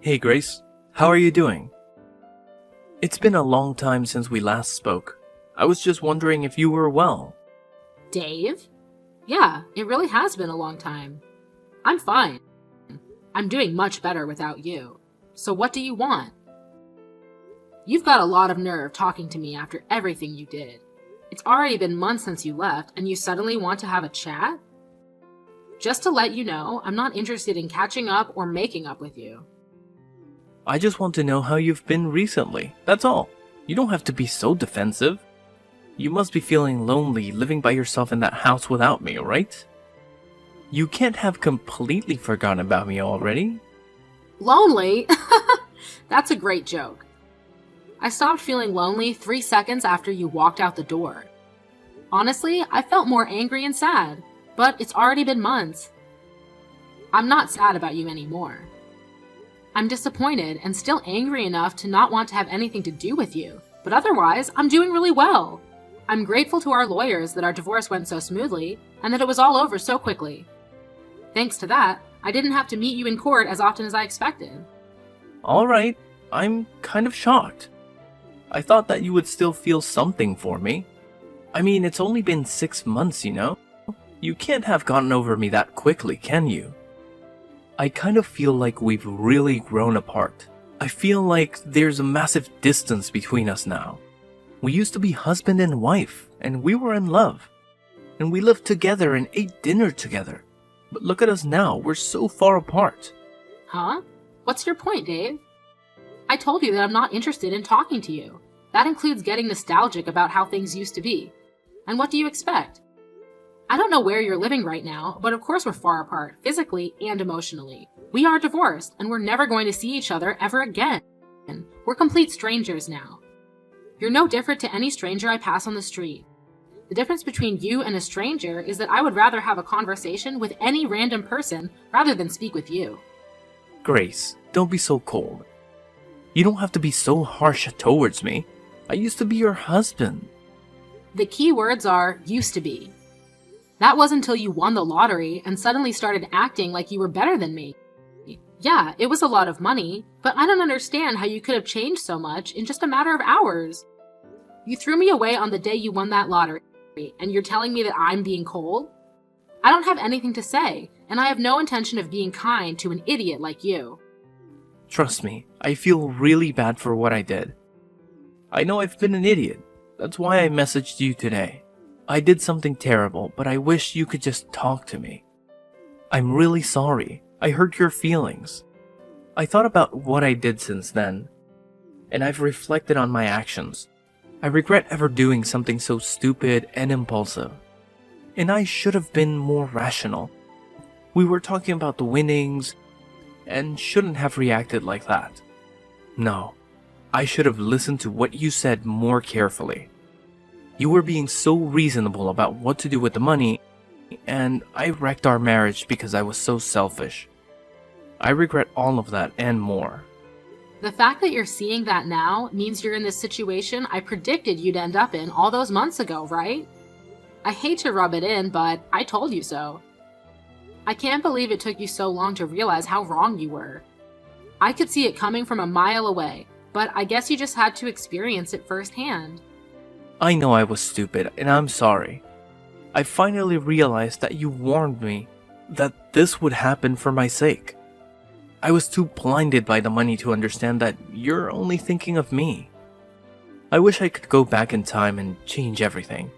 Hey Grace, how are you doing? It's been a long time since we last spoke. I was just wondering if you were well. Dave? Yeah, it really has been a long time. I'm fine. I'm doing much better without you. So what do you want? You've got a lot of nerve talking to me after everything you did. It's already been months since you left, and you suddenly want to have a chat? Just to let you know, I'm not interested in catching up or making up with you. I just want to know how you've been recently, that's all. You don't have to be so defensive. You must be feeling lonely living by yourself in that house without me, right? You can't have completely forgotten about me already. Lonely? That's a great joke. I stopped feeling lonely 3 seconds after you walked out the door. Honestly, I felt more angry and sad, but it's already been months. I'm not sad about you anymore. I'm disappointed and still angry enough to not want to have anything to do with you, but otherwise, I'm doing really well. I'm grateful to our lawyers that our divorce went so smoothly and that it was all over so quickly. Thanks to that, I didn't have to meet you in court as often as I expected. Alright, I'm kind of shocked. I thought that you would still feel something for me. I mean, it's only been 6 months, you know? You can't have gotten over me that quickly, can you? I kind of feel like we've really grown apart. I feel like there's a massive distance between us now. We used to be husband and wife, and we were in love. And we lived together and ate dinner together. But look at us now, we're so far apart. Huh? What's your point, Dave? I told you that I'm not interested in talking to you. That includes getting nostalgic about how things used to be. And what do you expect? I don't know where you're living right now, but of course we're far apart, physically and emotionally. We are divorced, and we're never going to see each other ever again. We're complete strangers now. You're no different to any stranger I pass on the street. The difference between you and a stranger is that I would rather have a conversation with any random person rather than speak with you. Grace, don't be so cold. You don't have to be so harsh towards me. I used to be your husband. The key words are used to be. That was until you won the lottery and suddenly started acting like you were better than me. Yeah, it was a lot of money, but I don't understand how you could have changed so much in just a matter of hours. You threw me away on the day you won that lottery, and you're telling me that I'm being cold? I don't have anything to say, and I have no intention of being kind to an idiot like you. Trust me, I feel really bad for what I did. I know I've been an idiot. That's why I messaged you today. I did something terrible, but I wish you could just talk to me. I'm really sorry. I hurt your feelings. I thought about what I did since then, and I've reflected on my actions. I regret ever doing something so stupid and impulsive. And I should have been more rational. We were talking about the winnings, and shouldn't have reacted like that. No, I should have listened to what you said more carefully. You were being so reasonable about what to do with the money, and I wrecked our marriage because I was so selfish. I regret all of that and more. The fact that you're seeing that now means you're in this situation I predicted you'd end up in all those months ago, right? I hate to rub it in, but I told you so. I can't believe it took you so long to realize how wrong you were. I could see it coming from a mile away, but I guess you just had to experience it firsthand. I know I was stupid, and I'm sorry. I finally realized that you warned me that this would happen for my sake. I was too blinded by the money to understand that you're only thinking of me. I wish I could go back in time and change everything,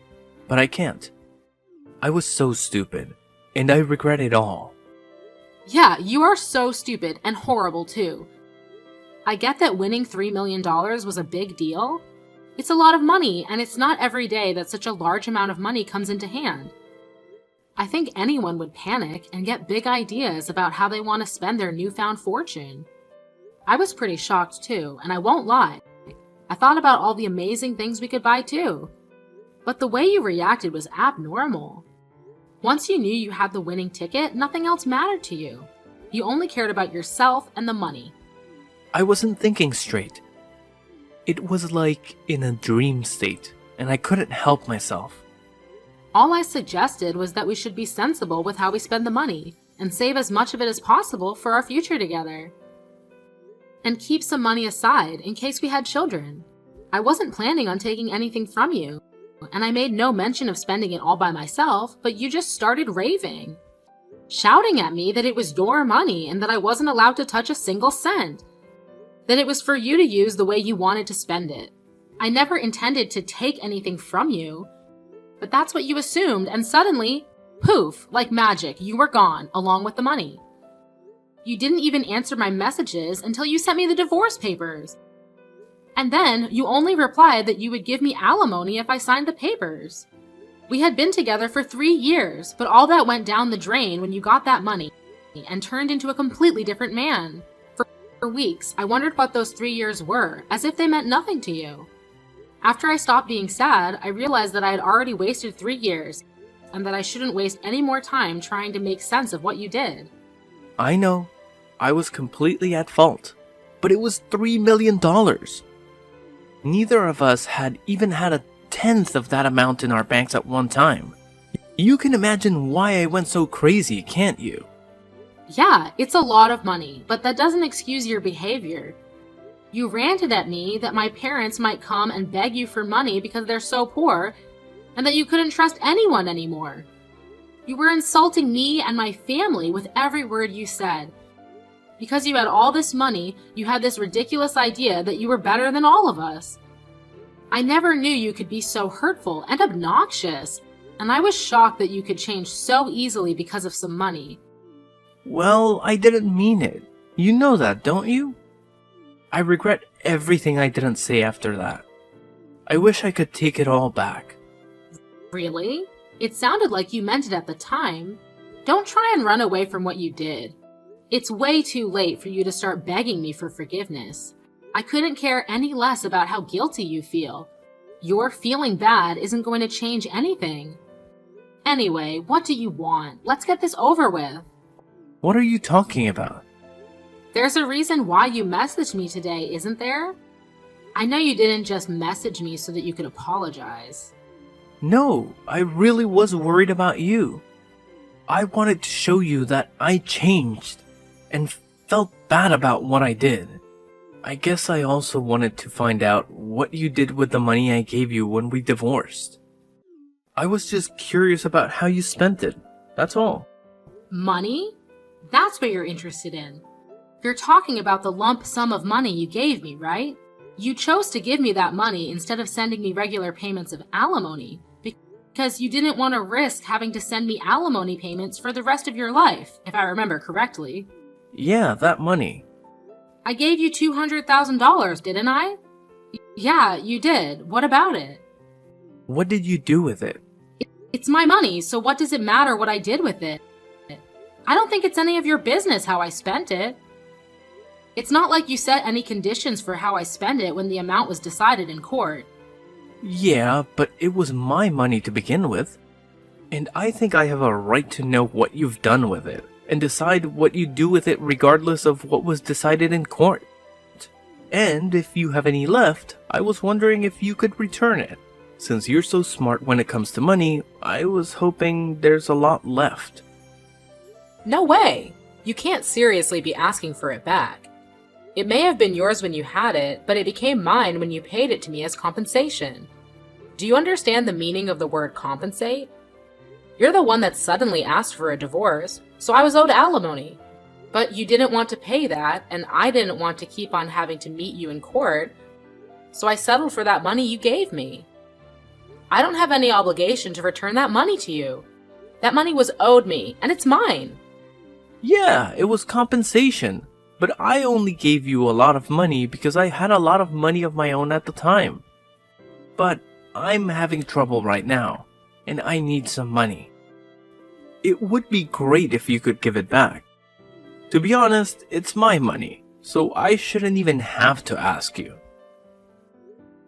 but I can't. I was so stupid, and I regret it all. Yeah, you are so stupid and horrible too. I get that winning $3 million was a big deal. It's a lot of money, and it's not every day that such a large amount of money comes into hand. I think anyone would panic and get big ideas about how they want to spend their newfound fortune. I was pretty shocked too, and I won't lie. I thought about all the amazing things we could buy too. But the way you reacted was abnormal. Once you knew you had the winning ticket, nothing else mattered to you. You only cared about yourself and the money. I wasn't thinking straight. It was like in a dream state, and I couldn't help myself. All I suggested was that we should be sensible with how we spend the money, and save as much of it as possible for our future together. and keep some money aside in case we had children. I wasn't planning on taking anything from you, and I made no mention of spending it all by myself, but you just started raving, shouting at me that it was your money and that I wasn't allowed to touch a single cent, that it was for you to use the way you wanted to spend it. I never intended to take anything from you, but that's what you assumed, and suddenly, poof, like magic, you were gone, along with the money. You didn't even answer my messages until you sent me the divorce papers. And then you only replied that you would give me alimony if I signed the papers. We had been together for 3 years, but all that went down the drain when you got that money and turned into a completely different man. For weeks, I wondered what those 3 years were, as if they meant nothing to you. After I stopped being sad, I realized that I had already wasted 3 years, and that I shouldn't waste any more time trying to make sense of what you did. I know. I was completely at fault. But it was $3 million. Neither of us had even had a tenth of that amount in our banks at one time. You can imagine why I went so crazy, can't you? Yeah, it's a lot of money, but that doesn't excuse your behavior. You ranted at me that my parents might come and beg you for money because they're so poor, and that you couldn't trust anyone anymore. You were insulting me and my family with every word you said. Because you had all this money, you had this ridiculous idea that you were better than all of us. I never knew you could be so hurtful and obnoxious, and I was shocked that you could change so easily because of some money. Well, I didn't mean it. You know that, don't you? I regret everything I didn't say after that. I wish I could take it all back. Really? It sounded like you meant it at the time. Don't try and run away from what you did. It's way too late for you to start begging me for forgiveness. I couldn't care any less about how guilty you feel. Your feeling bad isn't going to change anything. Anyway, what do you want? Let's get this over with. What are you talking about? There's a reason why you messaged me today, isn't there? I know you didn't just message me so that you could apologize. No, I really was worried about you. I wanted to show you that I changed and felt bad about what I did. I guess I also wanted to find out what you did with the money I gave you when we divorced. I was just curious about how you spent it, that's all. Money? That's what you're interested in. You're talking about the lump sum of money you gave me, right? You chose to give me that money instead of sending me regular payments of alimony because you didn't want to risk having to send me alimony payments for the rest of your life, if I remember correctly. Yeah, that money. I gave you $200,000, didn't I? Yeah, you did. What about it? What did you do with it? It's my money, so what does it matter what I did with it? I don't think it's any of your business how I spent it. It's not like you set any conditions for how I spend it when the amount was decided in court. Yeah, but it was my money to begin with. And I think I have a right to know what you've done with it, and decide what you do with it regardless of what was decided in court. And if you have any left, I was wondering if you could return it. Since you're so smart when it comes to money, I was hoping there's a lot left. No way! You can't seriously be asking for it back. It may have been yours when you had it, but it became mine when you paid it to me as compensation. Do you understand the meaning of the word compensate? You're the one that suddenly asked for a divorce, so I was owed alimony. But you didn't want to pay that, and I didn't want to keep on having to meet you in court, so I settled for that money you gave me. I don't have any obligation to return that money to you. That money was owed me, and it's mine. Yeah, it was compensation, but I only gave you a lot of money because I had a lot of money of my own at the time. But I'm having trouble right now, and I need some money. It would be great if you could give it back. To be honest, it's my money, so I shouldn't even have to ask you.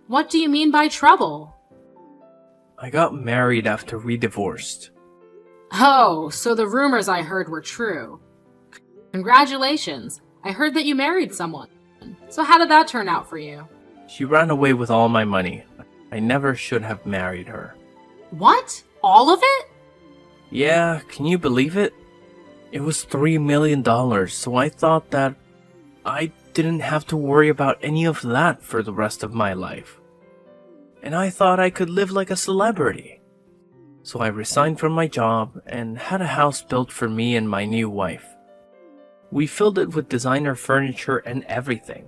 What do you mean by trouble? I got married after we divorced. Oh, so the rumors I heard were true. Congratulations. I heard that you married someone. So how did that turn out for you? She ran away with all my money. I never should have married her. What? All of it? Yeah, can you believe it? It was $3 million, so I thought that I didn't have to worry about any of that for the rest of my life. And I thought I could live like a celebrity. So I resigned from my job and had a house built for me and my new wife. We filled it with designer furniture and everything.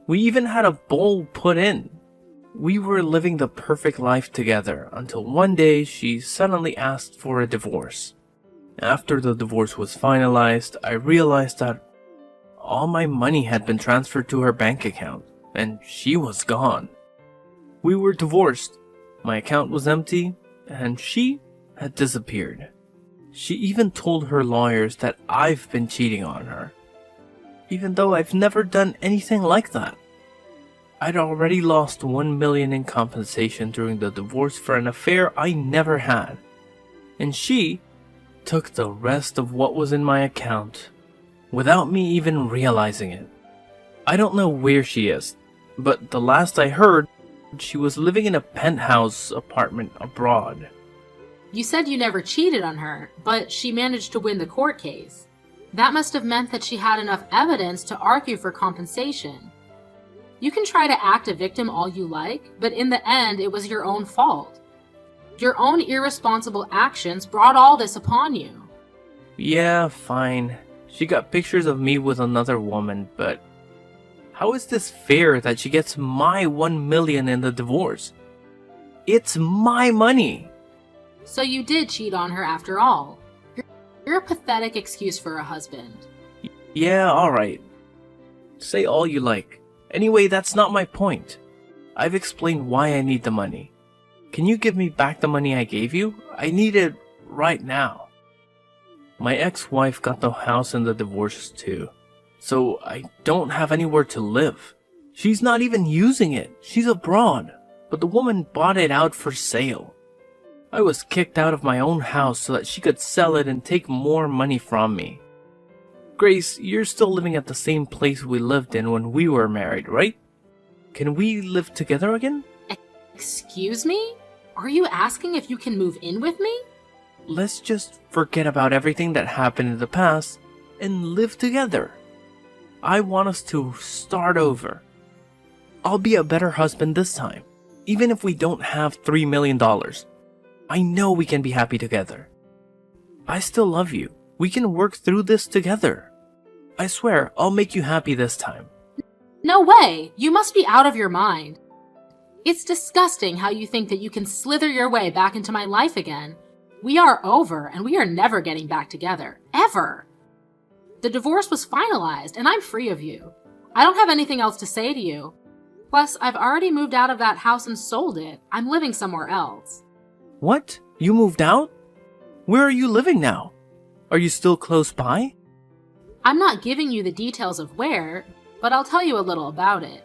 We even had a bowl put in. We were living the perfect life together until one day she suddenly asked for a divorce. After the divorce was finalized, I realized that all my money had been transferred to her bank account, and she was gone. We were divorced, my account was empty, and she had disappeared. She even told her lawyers that I've been cheating on her, even though I've never done anything like that. I'd already lost $1 million in compensation during the divorce for an affair I never had, and she took the rest of what was in my account without me even realizing it. I don't know where she is, but the last I heard, she was living in a penthouse apartment abroad. You said you never cheated on her, but she managed to win the court case. That must have meant that she had enough evidence to argue for compensation. You can try to act a victim all you like, but in the end, it was your own fault. Your own irresponsible actions brought all this upon you. Yeah, fine. She got pictures of me with another woman, but how is this fair that she gets my $1 million in the divorce? It's my money. So you did cheat on her after all. You're a pathetic excuse for a husband. Yeah, alright. Say all you like. Anyway, that's not my point. I've explained why I need the money. Can you give me back the money I gave you? I need it right now. My ex-wife got the house in the divorce too, so I don't have anywhere to live. She's not even using it. She's abroad, but the woman bought it out for sale. I was kicked out of my own house so that she could sell it and take more money from me. Grace, you're still living at the same place we lived in when we were married, right? Can we live together again? Excuse me? Are you asking if you can move in with me? Let's just forget about everything that happened in the past and live together. I want us to start over. I'll be a better husband this time, even if we don't have $3 million. I know we can be happy together. I still love you. We can work through this together. I swear, I'll make you happy this time. No way! You must be out of your mind. It's disgusting how you think that you can slither your way back into my life again. We are over, and we are never getting back together. Ever! The divorce was finalized, and I'm free of you. I don't have anything else to say to you. Plus, I've already moved out of that house and sold it. I'm living somewhere else. What? You moved out? Where are you living now? Are you still close by? I'm not giving you the details of where, but I'll tell you a little about it.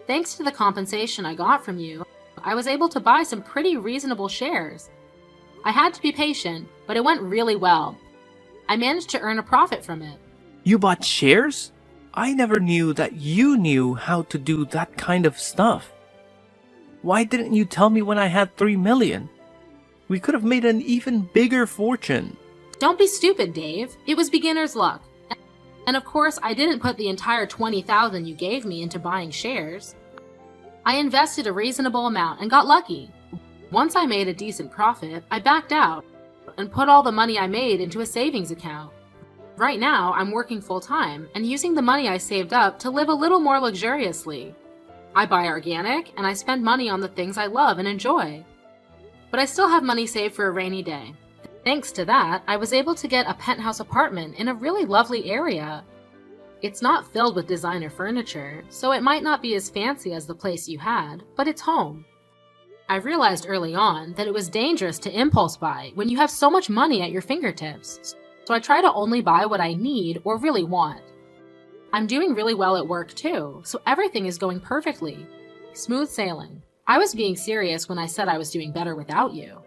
Thanks to the compensation I got from you, I was able to buy some pretty reasonable shares. I had to be patient, but it went really well. I managed to earn a profit from it. You bought shares? I never knew that you knew how to do that kind of stuff. Why didn't you tell me when I had $3 million? We could have made an even bigger fortune. Don't be stupid, Dave. It was beginner's luck. And of course, I didn't put the entire $20,000 you gave me into buying shares. I invested a reasonable amount and got lucky. Once I made a decent profit, I backed out and put all the money I made into a savings account. Right now, I'm working full-time and using the money I saved up to live a little more luxuriously. I buy organic and I spend money on the things I love and enjoy. But I still have money saved for a rainy day. Thanks to that, I was able to get a penthouse apartment in a really lovely area. It's not filled with designer furniture, so it might not be as fancy as the place you had, but it's home. I realized early on that it was dangerous to impulse buy when you have so much money at your fingertips, so I try to only buy what I need or really want. I'm doing really well at work too, so everything is going perfectly. Smooth sailing. I was being serious when I said I was doing better without you.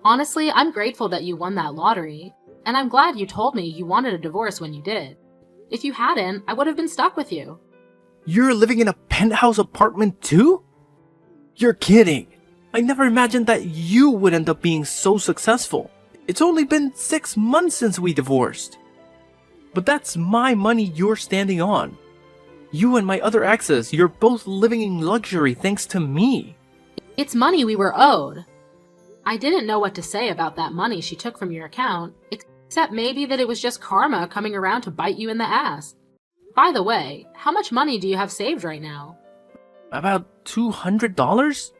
Honestly, I'm grateful that you won that lottery, and I'm glad you told me you wanted a divorce when you did. If you hadn't, I would have been stuck with you. You're living in a penthouse apartment too? You're kidding. I never imagined that you would end up being so successful. It's only been 6 months since we divorced. But that's my money you're standing on. You and my other exes, you're both living in luxury thanks to me. It's money we were owed. I didn't know what to say about that money she took from your account, except maybe that it was just karma coming around to bite you in the ass. By the way, how much money do you have saved right now? About $200?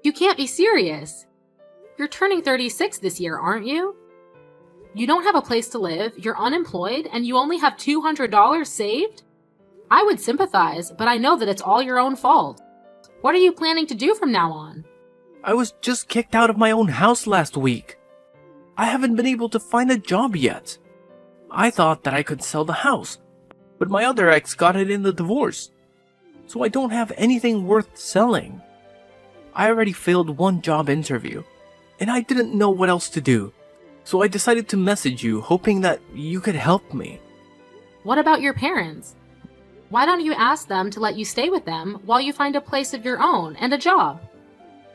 You can't be serious. You're turning 36 this year, aren't you? You don't have a place to live, you're unemployed, and you only have $200 saved? I would sympathize, but I know that it's all your own fault. What are you planning to do from now on? I was just kicked out of my own house last week. I haven't been able to find a job yet. I thought that I could sell the house, but my other ex got it in the divorce, so I don't have anything worth selling. I already failed one job interview, and I didn't know what else to do, so I decided to message you hoping that you could help me. What about your parents? Why don't you ask them to let you stay with them while you find a place of your own and a job?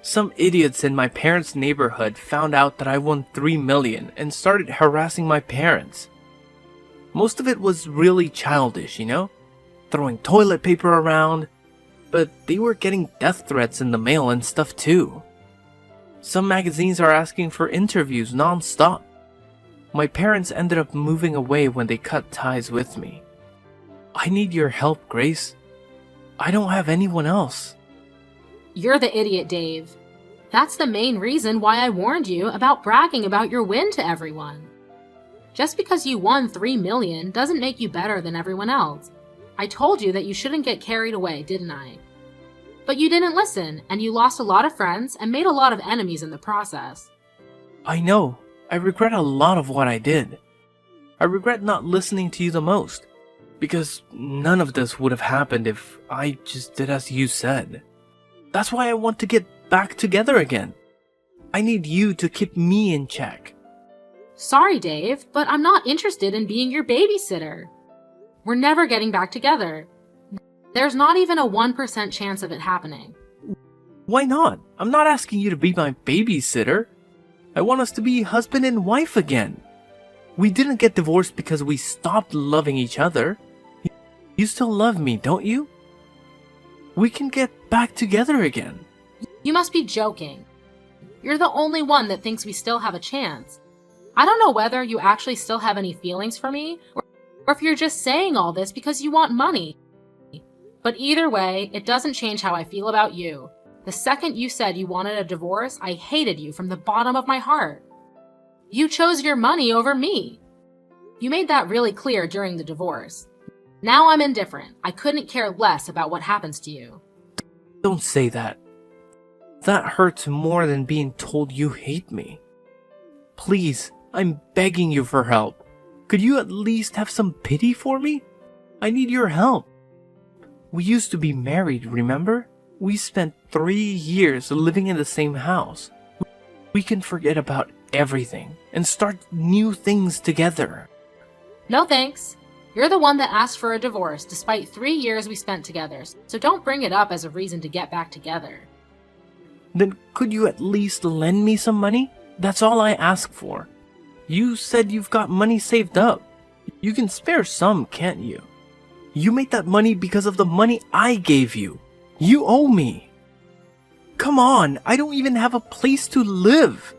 Some idiots in my parents' neighborhood found out that I won $3 million and started harassing my parents. Most of it was really childish, throwing toilet paper around, but they were getting death threats in the mail and stuff too. Some magazines are asking for interviews non-stop. My parents ended up moving away when they cut ties with me. I need your help, Grace. I don't have anyone else. You're the idiot, Dave. That's the main reason why I warned you about bragging about your win to everyone. Just because you won $3 million doesn't make you better than everyone else. I told you that you shouldn't get carried away, didn't I? But you didn't listen, and you lost a lot of friends and made a lot of enemies in the process. I know. I regret a lot of what I did. I regret not listening to you the most, because none of this would have happened if I just did as you said. That's why I want to get back together again. I need you to keep me in check. Sorry, Dave, but I'm not interested in being your babysitter. We're never getting back together. There's not even a 1% chance of it happening. Why not? I'm not asking you to be my babysitter. I want us to be husband and wife again. We didn't get divorced because we stopped loving each other. You still love me, don't you? We can get back together again. You must be joking. You're the only one that thinks we still have a chance. I don't know whether you actually still have any feelings for me, or if you're just saying all this because you want money. But either way, it doesn't change how I feel about you. The second you said you wanted a divorce, I hated you from the bottom of my heart. You chose your money over me. You made that really clear during the divorce. Now I'm indifferent. I couldn't care less about what happens to you. Don't say that. That hurts more than being told you hate me. Please, I'm begging you for help. Could you at least have some pity for me? I need your help. We used to be married, remember? We spent 3 years living in the same house. We can forget about everything and start new things together. No thanks. You're the one that asked for a divorce despite 3 years we spent together, so don't bring it up as a reason to get back together. Then could you at least lend me some money? That's all I ask for. You said you've got money saved up. You can spare some, can't you? You made that money because of the money I gave you. You owe me. Come on, I don't even have a place to live.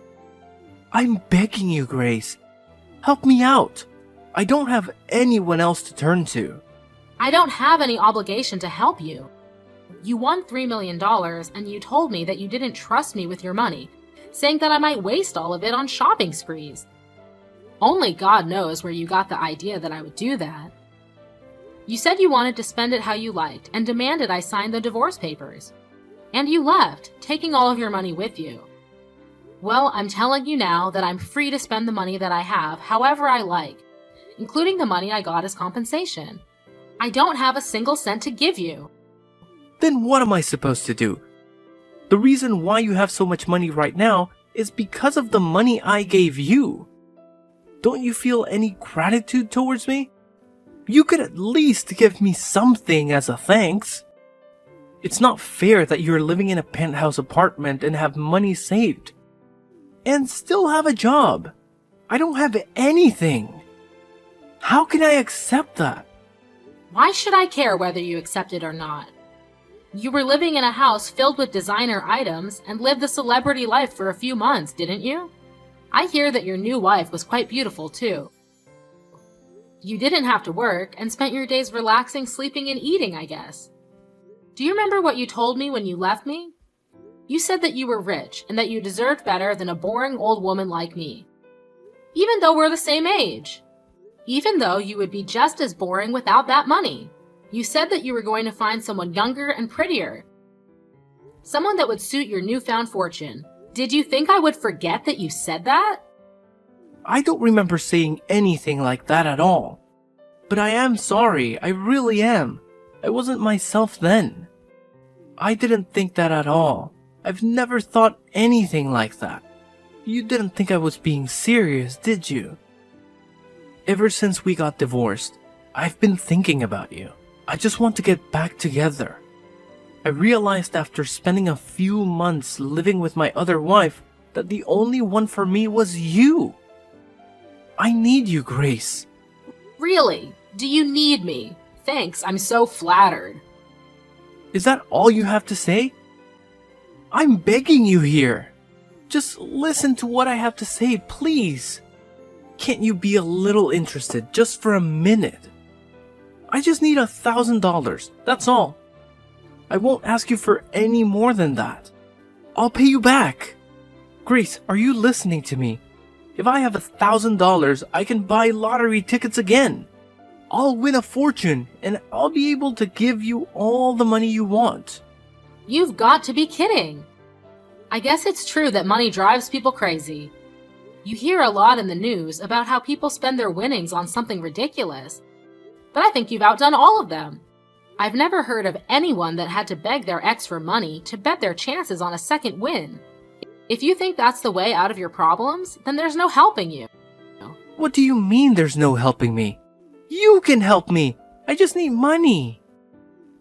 I'm begging you, Grace. Help me out. I don't have anyone else to turn to. I don't have any obligation to help you. You won $3 million and you told me that you didn't trust me with your money, saying that I might waste all of it on shopping sprees. Only God knows where you got the idea that I would do that. You said you wanted to spend it how you liked and demanded I sign the divorce papers. And you left, taking all of your money with you. Well, I'm telling you now that I'm free to spend the money that I have however I like, including the money I got as compensation. I don't have a single cent to give you. Then what am I supposed to do? The reason why you have so much money right now is because of the money I gave you. Don't you feel any gratitude towards me? You could at least give me something as a thanks. It's not fair that you're living in a penthouse apartment and have money saved. And still have a job. I don't have anything. How can I accept that? Why should I care whether you accept it or not? You were living in a house filled with designer items and lived the celebrity life for a few months, didn't you? I hear that your new wife was quite beautiful, too. You didn't have to work and spent your days relaxing, sleeping, and eating, I guess. Do you remember what you told me when you left me? You said that you were rich and that you deserved better than a boring old woman like me. Even though we're the same age. Even though you would be just as boring without that money. You said that you were going to find someone younger and prettier. Someone that would suit your newfound fortune. Did you think I would forget that you said that? I don't remember saying anything like that at all. But I am sorry, I really am. I wasn't myself then. I didn't think that at all. I've never thought anything like that. You didn't think I was being serious, did you? Ever since we got divorced, I've been thinking about you. I just want to get back together. I realized after spending a few months living with my other wife that the only one for me was you. I need you, Grace. Really? Do you need me? Thanks, I'm so flattered. Is that all you have to say? I'm begging you here. Just listen to what I have to say, please. Can't you be a little interested just for a minute? I just need $1,000, that's all. I won't ask you for any more than that. I'll pay you back. Grace, are you listening to me? If I have $1,000, I can buy lottery tickets again. I'll win a fortune, and I'll be able to give you all the money you want. You've got to be kidding. I guess it's true that money drives people crazy. You hear a lot in the news about how people spend their winnings on something ridiculous. But I think you've outdone all of them. I've never heard of anyone that had to beg their ex for money to bet their chances on a second win. If you think that's the way out of your problems, then there's no helping you. What do you mean there's no helping me? You can help me. I just need money.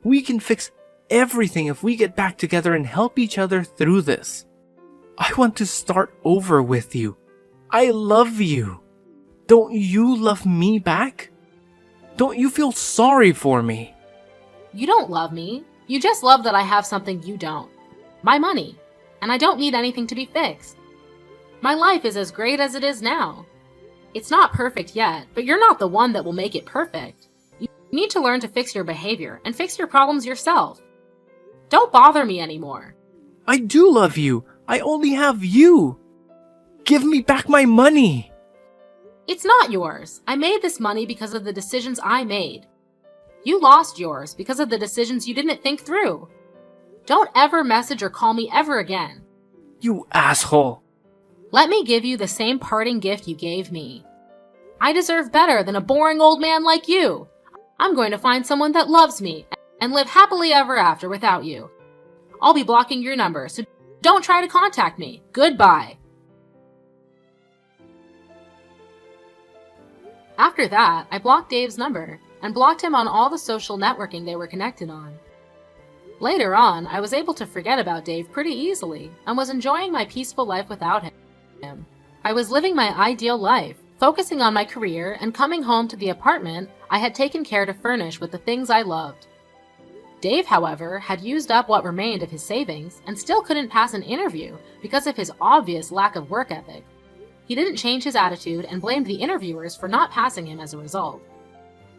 We can fix everything if we get back together and help each other through this. I want to start over with you. I love you. Don't you love me back? Don't you feel sorry for me? You don't love me. You just love that I have something you don't. My money. And I don't need anything to be fixed. My life is as great as it is now. It's not perfect yet, but you're not the one that will make it perfect. You need to learn to fix your behavior and fix your problems yourself. Don't bother me anymore. I do love you. I only have you. Give me back my money. It's not yours. I made this money because of the decisions I made. You lost yours because of the decisions you didn't think through. Don't ever message or call me ever again. You asshole. Let me give you the same parting gift you gave me. I deserve better than a boring old man like you. I'm going to find someone that loves me and live happily ever after without you. I'll be blocking your number, so don't try to contact me. Goodbye. After that, I blocked Dave's number and blocked him on all the social networking they were connected on. Later on, I was able to forget about Dave pretty easily and was enjoying my peaceful life without him. I was living my ideal life, focusing on my career and coming home to the apartment I had taken care to furnish with the things I loved. Dave, however, had used up what remained of his savings and still couldn't pass an interview because of his obvious lack of work ethic. He didn't change his attitude and blamed the interviewers for not passing him as a result.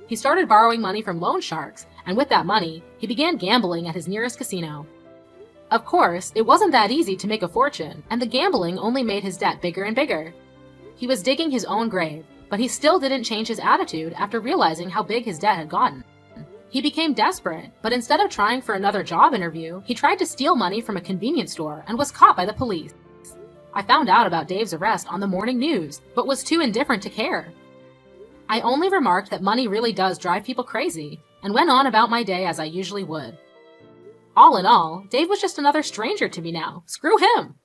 He started borrowing money from loan sharks, and with that money, he began gambling at his nearest casino. Of course, it wasn't that easy to make a fortune, and the gambling only made his debt bigger and bigger. He was digging his own grave, but he still didn't change his attitude after realizing how big his debt had gotten. He became desperate, but instead of trying for another job interview, he tried to steal money from a convenience store and was caught by the police. I found out about Dave's arrest on the morning news, but was too indifferent to care. I only remarked that money really does drive people crazy, and went on about my day as I usually would. All in all, Dave was just another stranger to me now. Screw him!